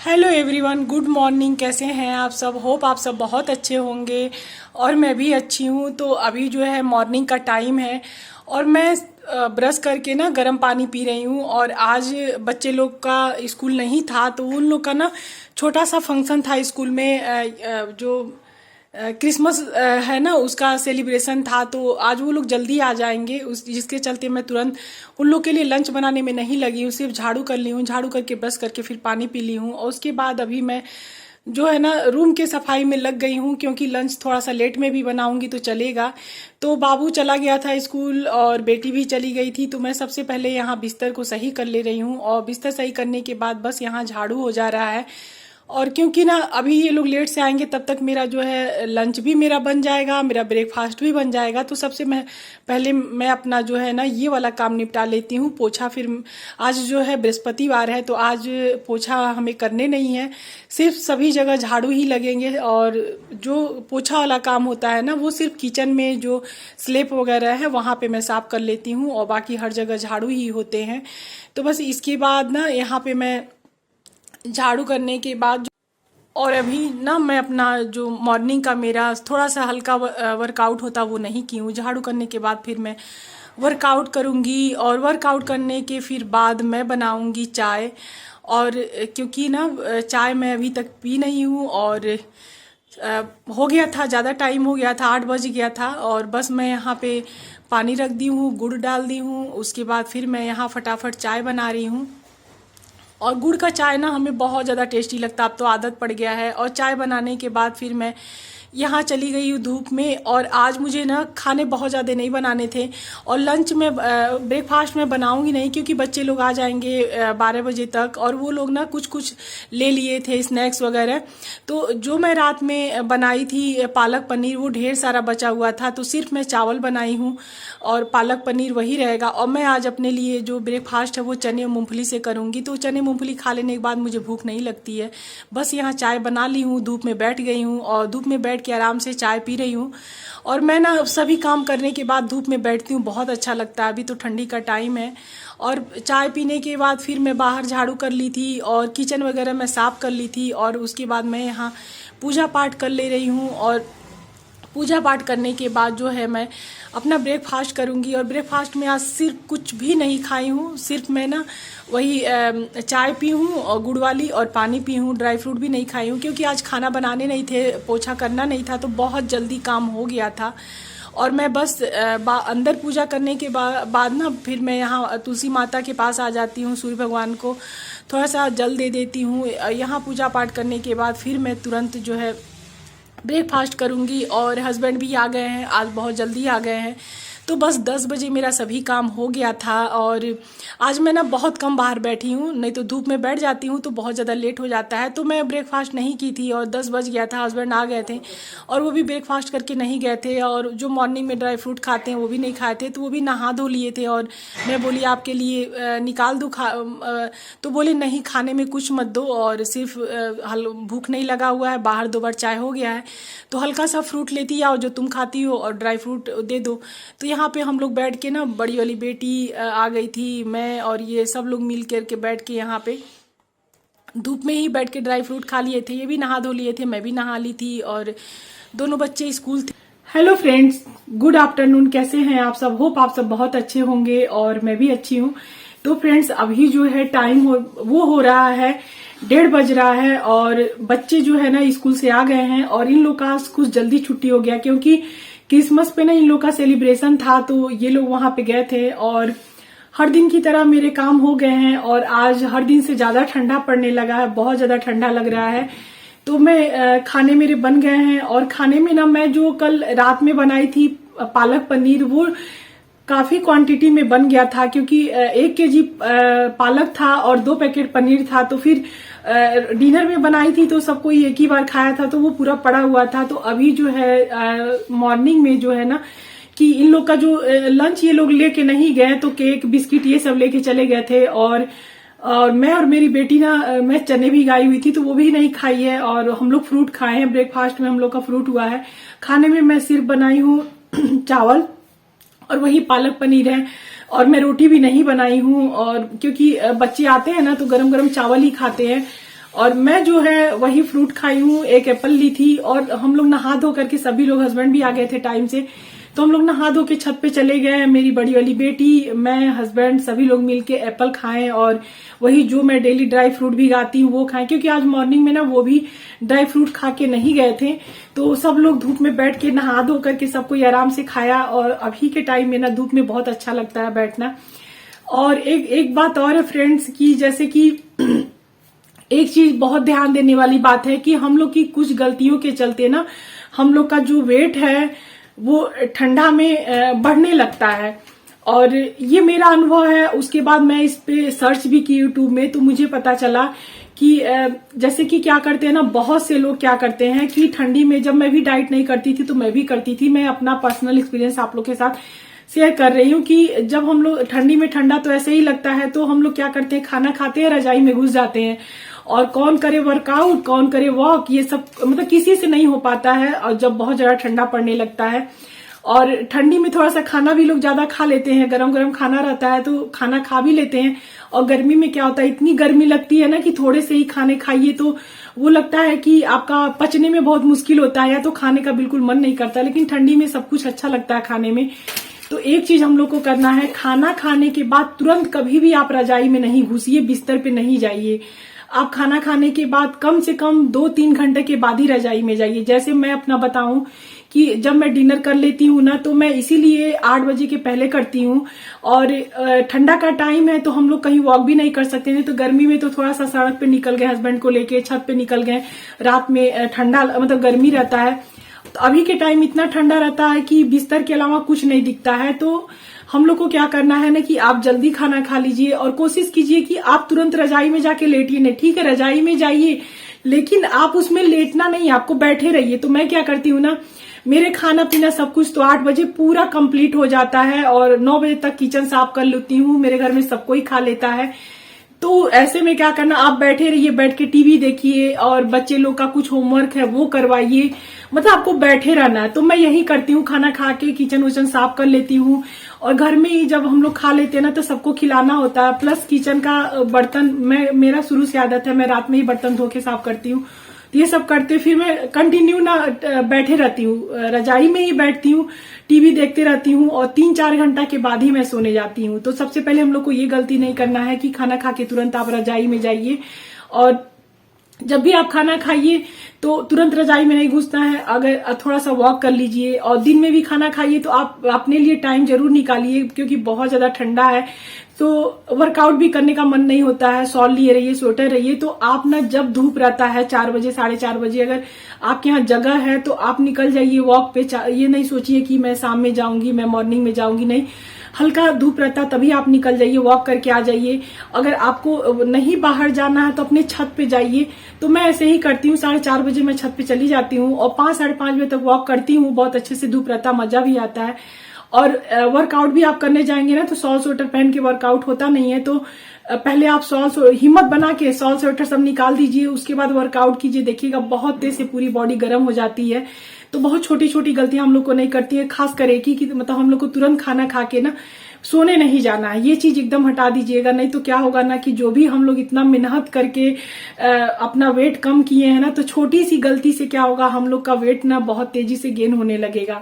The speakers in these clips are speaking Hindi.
Hello everyone, good morning. कैसे हैं आप सब? होप आप सब बहुत अच्छे होंगे और मैं भी अच्छी हूँ। तो अभी जो है मॉर्निंग का टाइम है और मैं ब्रश करके ना गर्म पानी पी रही हूँ। और आज बच्चे लोग का स्कूल नहीं था तो उन लोग का ना छोटा सा फंक्शन था स्कूल में। जो क्रिसमस है ना, उसका सेलिब्रेशन था। तो आज वो लोग जल्दी आ जाएंगे, उस जिसके चलते मैं तुरंत उन लोग के लिए लंच बनाने में नहीं लगी हूँ। सिर्फ झाड़ू कर ली हूँ, झाड़ू करके ब्रश करके फिर पानी पी ली हूँ। और उसके बाद अभी मैं जो है ना रूम के सफाई में लग गई हूँ, क्योंकि लंच थोड़ा सा लेट में भी बनाऊंगी तो चलेगा। तो बाबू चला गया था स्कूल और बेटी भी चली गई थी। तो मैं सबसे पहले यहाँ बिस्तर को सही कर ले रही हूँ और बिस्तर सही करने के बाद बस यहाँ झाड़ू हो जा रहा है। और क्योंकि ना अभी ये लोग लेट से आएंगे तब तक मेरा जो है लंच भी मेरा बन जाएगा, मेरा ब्रेकफास्ट भी बन जाएगा। तो सबसे पहले मैं अपना जो है ना ये वाला काम निपटा लेती हूँ, पोछा। फिर आज जो है बृहस्पतिवार है तो आज पोछा हमें करने नहीं है, सिर्फ सभी जगह झाड़ू ही लगेंगे। और जो पोछा वाला काम होता है ना वो सिर्फ किचन में जो स्लेब वगैरह है वहाँ पे मैं साफ कर लेती हूँ और बाकी हर जगह झाड़ू ही होते हैं। तो बस इसके बाद ना यहाँ पे मैं झाड़ू करने के बाद और अभी ना मैं अपना जो मॉर्निंग का मेरा थोड़ा सा हल्का वर्कआउट होता वो नहीं की हूँ। झाड़ू करने के बाद फिर मैं वर्कआउट करूँगी और वर्कआउट करने के फिर बाद मैं बनाऊँगी चाय। और क्योंकि ना चाय मैं अभी तक पी नहीं हूँ और हो गया था, ज़्यादा टाइम हो गया था, 8 बज गया था। और बस मैं यहाँ पे पानी रख दी हूँ, गुड़ डाल दी हूँ। उसके बाद फिर मैं यहाँ फटाफट चाय बना रही हूँ। और गुड़ का चाय ना हमें बहुत ज़्यादा टेस्टी लगता है, अब तो आदत पड़ गया है। और चाय बनाने के बाद फिर मैं यहाँ चली गई हूँ धूप में। और आज मुझे ना खाने बहुत ज़्यादा नहीं बनाने थे और लंच में ब्रेकफास्ट में बनाऊंगी नहीं, क्योंकि बच्चे लोग आ जाएंगे 12 बजे तक और वो लोग ना कुछ कुछ ले लिए थे स्नैक्स वगैरह। तो जो मैं रात में बनाई थी पालक पनीर वो ढेर सारा बचा हुआ था, तो सिर्फ मैं चावल बनाई हूँ और पालक पनीर वही रहेगा। और मैं आज अपने लिए जो ब्रेकफास्ट है वो चने और मूंगफली से करूँगी। तो चने मूंगफली खा लेने के बाद मुझे भूख नहीं लगती है। बस यहाँ चाय बना ली हूँ, धूप में बैठ गई हूँ और धूप में बैठ के आराम से चाय पी रही हूँ। और मैं ना सभी काम करने के बाद धूप में बैठती हूँ, बहुत अच्छा लगता है। अभी तो ठंडी का टाइम है और चाय पीने के बाद फिर मैं बाहर झाड़ू कर ली थी और किचन वगैरह मैं साफ कर ली थी। और उसके बाद मैं यहाँ पूजा पाठ कर ले रही हूँ और पूजा पाठ करने के बाद जो है मैं अपना ब्रेकफास्ट करूंगी। और ब्रेकफास्ट में आज सिर्फ कुछ भी नहीं खाई हूँ, सिर्फ मैं ना वही चाय पी हूँ और गुड़ वाली और पानी पी हूँ, ड्राई फ्रूट भी नहीं खाई हूँ, क्योंकि आज खाना बनाने नहीं थे, पोछा करना नहीं था, तो बहुत जल्दी काम हो गया था। और मैं बस अंदर पूजा करने के बाद ना फिर मैं यहाँ तुलसी माता के पास आ जाती हूँ, सूर्य भगवान को थोड़ा सा जल दे देती हूँ। यहाँ पूजा पाठ करने के बाद फिर मैं तुरंत जो है ब्रेकफास्ट करूंगी। और हस्बैंड भी आ गए हैं, आज बहुत जल्दी आ गए हैं। तो बस 10 बजे मेरा सभी काम हो गया था। और आज मैं ना बहुत कम बाहर बैठी हूँ, नहीं तो धूप में बैठ जाती हूँ तो बहुत ज़्यादा लेट हो जाता है। तो मैं ब्रेकफास्ट नहीं की थी और 10 बज गया था, हस्बैंड आ गए थे और वो भी ब्रेकफास्ट करके नहीं गए थे। और जो मॉर्निंग में ड्राई फ्रूट खाते हैं वो भी नहीं खाए थे, तो वो भी नहा धो लिए थे। और मैं बोली आपके लिए निकाल दूँ तो बोले नहीं, खाने में कुछ मत दो और सिर्फ भूख नहीं लगा हुआ है, बाहर 2 बार चाय हो गया है, तो हल्का सा फ्रूट लेती आओ जो तुम खाती हो और ड्राई फ्रूट दे दो। तो यहाँ पे हम लोग बैठ के ना, बड़ी वाली बेटी आ गई थी, मैं और ये सब लोग मिल करके बैठ के यहाँ पे धूप में ही बैठ के ड्राई फ्रूट खा लिए थे। ये भी नहा धो लिए थे, मैं भी नहा ली थी और दोनों बच्चे स्कूल थे। Hello friends, good afternoon. कैसे हैं आप सब? होप आप सब बहुत अच्छे होंगे और मैं भी अच्छी हूँ। तो फ्रेंड्स अभी जो है टाइम हो रहा है 1:30 बज रहा है और बच्चे जो है ना स्कूल से आ गए हैं। और इन लोग का कुछ जल्दी छुट्टी हो गया, क्योंकि क्रिसमस पे ना इन लोग का सेलिब्रेशन था, तो ये लोग वहां पे गए थे। और हर दिन की तरह मेरे काम हो गए हैं और आज हर दिन से ज्यादा ठंडा पड़ने लगा है, बहुत ज्यादा ठंडा लग रहा है। तो मैं खाने मेरे बन गए हैं। और खाने में ना मैं जो कल रात में बनाई थी पालक पनीर, वो काफी क्वांटिटी में बन गया था, क्योंकि 1 केजी पालक था और 2 पैकेट पनीर था। तो फिर डिनर में बनाई थी तो सबको एक ही बार खाया था, तो वो पूरा पड़ा हुआ था। तो अभी जो है मॉर्निंग में जो है ना कि इन लोग का जो लंच ये लोग लेके नहीं गए, तो केक बिस्किट ये सब लेके चले गए थे। और मैं और मेरी बेटी ना, मैं चने भी गाई हुई थी तो वो भी नहीं खाई है और हम लोग फ्रूट खाए हैं। ब्रेकफास्ट में हम लोग का फ्रूट हुआ है। खाने में मैं सिर्फ बनाई हूँ चावल और वही पालक पनीर है और मैं रोटी भी नहीं बनाई हूँ। और क्योंकि बच्चे आते हैं ना तो गरम गरम चावल ही खाते हैं और मैं जो है वही फ्रूट खाई हूँ, एक एप्पल ली थी। और हम लोग नहा धो करके सभी लोग, हस्बैंड भी आ गए थे टाइम से, तो हम लोग नहा धो के छत पे चले गए। मेरी बड़ी वाली बेटी, मैं, हस्बैंड सभी लोग मिलके एप्पल खाएं और वही जो मैं डेली ड्राई फ्रूट भी खाती हूँ वो खाएं, क्योंकि आज मॉर्निंग में ना वो भी ड्राई फ्रूट खा के नहीं गए थे। तो सब लोग धूप में बैठ के नहा धो करके सब कोई आराम से खाया। और अभी के टाइम में ना धूप में बहुत अच्छा लगता है बैठना। और एक बात और है फ्रेंड्स की, जैसे कि एक चीज बहुत ध्यान देने वाली बात है कि हम लोग की कुछ गलतियों के चलते ना हम लोग का जो वेट है वो ठंडा में बढ़ने लगता है। और ये मेरा अनुभव है। उसके बाद मैं इस पे सर्च भी की यूट्यूब में, तो मुझे पता चला कि जैसे कि क्या करते हैं ना, बहुत से लोग क्या करते हैं कि ठंडी में, जब मैं भी डाइट नहीं करती थी तो मैं भी करती थी, मैं अपना पर्सनल एक्सपीरियंस आप लोग के साथ शेयर कर रही हूँ कि जब हम लोग ठंडी में, ठंडा तो ऐसे ही लगता है, तो हम लोग क्या करते हैं, खाना खाते हैं रजाई में घुस जाते हैं। और कौन करे वर्कआउट, कौन करे वॉक, ये सब मतलब किसी से नहीं हो पाता है। और जब बहुत ज्यादा ठंडा पड़ने लगता है, और ठंडी में थोड़ा सा खाना भी लोग ज्यादा खा लेते हैं, गरम गरम खाना रहता है तो खाना खा भी लेते हैं। और गर्मी में क्या होता है, इतनी गर्मी लगती है ना कि थोड़े से ही खाने खाइए तो वो लगता है कि आपका पचने में बहुत मुश्किल होता है, या तो खाने का बिल्कुल मन नहीं करता। लेकिन ठंडी में सब कुछ अच्छा लगता है खाने में। तो एक चीज हम लोग को करना है, खाना खाने के बाद तुरंत कभी भी आप रजाई में नहीं घुसिए, बिस्तर पे नहीं जाइए। आप खाना खाने के बाद कम से कम 2-3 घंटे के बाद ही रजाई में जाइए। जैसे मैं अपना बताऊं कि जब मैं डिनर कर लेती हूँ ना, तो मैं इसीलिए 8 बजे के पहले करती हूँ। और ठंडा का टाइम है तो हम लोग कहीं वॉक भी नहीं कर सकते हैं। तो गर्मी में तो थोड़ा सा सड़क पे निकल गए, हस्बैंड को लेके छत पे निकल गए। रात में ठंडा मतलब गर्मी रहता है, तो अभी के टाइम इतना ठंडा रहता है कि बिस्तर के अलावा कुछ नहीं दिखता है। तो हम लोग को क्या करना है ना कि आप जल्दी खाना खा लीजिए और कोशिश कीजिए कि आप तुरंत रजाई में जाके लेटिए नहीं। ठीक है, रजाई में जाइए, लेकिन आप उसमें लेटना नहीं, आपको बैठे रहिए। तो मैं क्या करती हूँ ना, मेरे खाना पीना सब कुछ तो 8 बजे पूरा कंप्लीट हो जाता है और 9 बजे तक किचन साफ कर लेती हूँ। मेरे घर में सब कोई खा लेता है। तो ऐसे में क्या करना, आप बैठे रहिए, बैठ के टीवी देखिए और बच्चे लोग का कुछ होमवर्क है वो करवाइए। मतलब आपको बैठे रहना है। तो मैं यही करती हूँ, खाना खा के किचन विचन साफ कर लेती हूँ। और घर में ही जब हम लोग खा लेते हैं ना तो सबको खिलाना होता है। प्लस किचन का बर्तन, मेरा शुरू से आदत है, मैं रात में ही बर्तन धो के साफ करती हूँ। तो ये सब करते फिर मैं कंटिन्यू ना बैठे रहती हूँ, रजाई में ही बैठती हूँ, टीवी देखते रहती हूँ और 3-4 घंटा के बाद ही मैं सोने जाती हूँ। तो सबसे पहले हम लोग को ये गलती नहीं करना है कि खाना खा के तुरंत आप रजाई में जाइए। और जब भी आप खाना खाइए तो तुरंत रजाई में नहीं घुसना है। अगर थोड़ा सा वॉक कर लीजिए और दिन में भी खाना खाइए तो आप अपने लिए टाइम जरूर निकालिए, क्योंकि बहुत ज्यादा ठंडा है तो वर्कआउट भी करने का मन नहीं होता है। शॉल लिए रहिए, स्वेटर रहिए। तो आप ना जब धूप रहता है 4 बजे 4:30 बजे, अगर आपके यहाँ जगह है तो आप निकल जाइए वॉक पे। ये नहीं सोचिए कि मैं शाम में जाऊंगी, मैं मॉर्निंग में जाऊंगी, नहीं। हल्का धूप रहता तभी आप निकल जाइए, वॉक करके आ जाइए। अगर आपको नहीं बाहर जाना है तो अपने छत पे जाइए। तो मैं ऐसे ही करती हूँ, 4:30 बजे मैं छत पे चली जाती हूँ और 5-5:30 बजे तक वॉक करती हूँ। बहुत अच्छे से धूप रहता, मजा भी आता है। और वर्कआउट भी आप करने जाएंगे ना तो शॉल स्वेटर पहन के वर्कआउट होता नहीं है। तो पहले आप हिम्मत बना के शॉल स्वेटर सब निकाल दीजिए, उसके बाद वर्कआउट कीजिए। देखिएगा बहुत तेज से पूरी बॉडी गर्म हो जाती है। तो बहुत छोटी छोटी गलतियां हम लोग को नहीं करती है, खास कर एक ही कि मतलब हम लोग को तुरंत खाना खा के ना सोने नहीं जाना है। ये चीज एकदम हटा दीजिएगा, नहीं तो क्या होगा ना कि जो भी हम लोग इतना मेहनत करके अपना वेट कम किए हैं ना, तो छोटी सी गलती से क्या होगा, हम लोग का वेट ना बहुत तेजी से गेन होने लगेगा।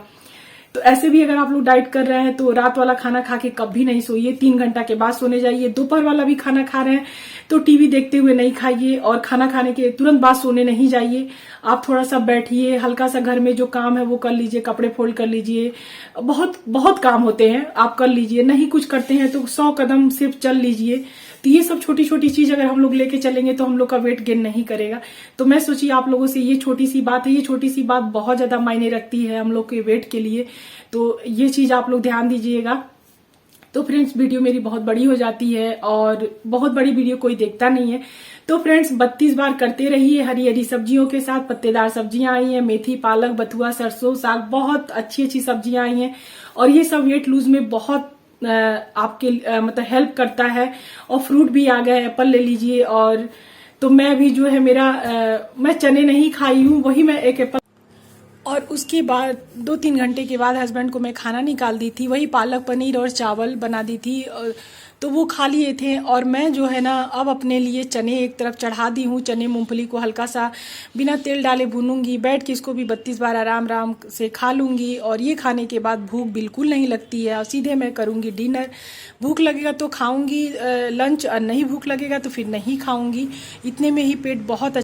तो ऐसे भी अगर आप लोग डाइट कर रहे हैं तो रात वाला खाना खा के कभी नहीं सोइए, 3 घंटा के बाद सोने जाइए। दोपहर वाला भी खाना खा रहे हैं तो टीवी देखते हुए नहीं खाइए और खाना खाने के तुरंत बाद सोने नहीं जाइए। आप थोड़ा सा बैठिए, हल्का सा घर में जो काम है वो कर लीजिए, कपड़े फोल्ड कर लीजिए। बहुत बहुत काम होते हैं, आप कर लीजिए। नहीं कुछ करते हैं तो 100 कदम सिर्फ चल लीजिए। तो ये सब छोटी छोटी चीज अगर हम लोग लेके चलेंगे तो हम लोग का वेट गेन नहीं करेगा। तो मैं सोची आप लोगों से ये छोटी सी बात है, ये छोटी सी बात बहुत ज्यादा मायने रखती है हम लोग के वेट के लिए। तो ये चीज आप लोग ध्यान दीजिएगा। तो फ्रेंड्स, वीडियो मेरी बहुत बड़ी हो जाती है और बहुत बड़ी वीडियो कोई देखता नहीं है। तो फ्रेंड्स, 32 बार करते रहिए। हरी हरी सब्जियों के साथ पत्तेदार सब्जियां आई हैं, मेथी, पालक, बथुआ, सरसों, साग, बहुत अच्छी अच्छी सब्जियां आई हैं। और ये सब वेट लूज में बहुत आपके मतलब हेल्प करता है। और फ्रूट भी आ गए, एप्पल ले लीजिए। और तो मैं भी जो है मैं चने नहीं खाई हूँ, वही मैं एक एप्पल। और उसके बाद 2-3 घंटे के बाद हस्बैंड को मैं खाना निकाल दी थी, वही पालक पनीर और चावल बना दी थी। तो वो खा लिए थे। और मैं जो है ना अब अपने लिए चने एक तरफ चढ़ा दी हूँ। चने मूंगफली को हल्का सा बिना तेल डाले भूनूंगी, बैठ के इसको भी 32 बार आराम आराम से खा लूँगी। और ये खाने के बाद भूख बिल्कुल नहीं लगती है और सीधे मैं करूँगी डिनर। भूख लगेगा तो खाऊँगी लंच, और नहीं भूख लगेगा तो फिर नहीं खाऊँगी। इतने में ही पेट बहुत